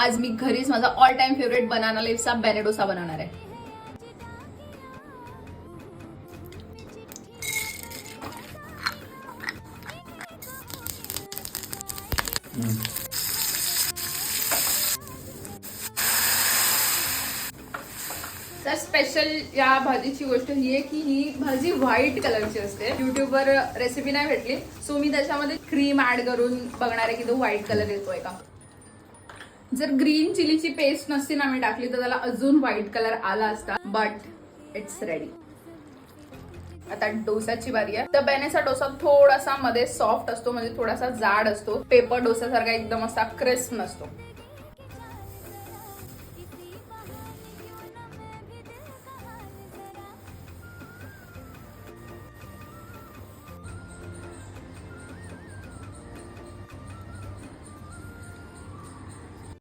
आज मी घरीच माझा ऑल टाइम फेवरेट बनाना लीव्हचा बेने डोसा बनवणार आहे. तर स्पेशल या भाजीची गोष्ट ही आहे की ही भाजी व्हाईट कलरची असते. युट्यूबवर रेसिपी नाही भेटली, सो मी त्याच्यामध्ये क्रीम ऍड करून बघणार आहे की तो व्हाईट कलर येतोय का. जर ग्रीन चिलीची पेस्ट नसती ना मी टाकली तर त्याला अजून व्हाईट कलर आला असता. But it's ready. आता डोसाची बारी आहे. तर बेनेचा डोसा थोडासा मध्ये सॉफ्ट असतो, म्हणजे थोडासा जाड असतो. पेपर डोसासारखा एकदम असा क्रिस्प नसतो.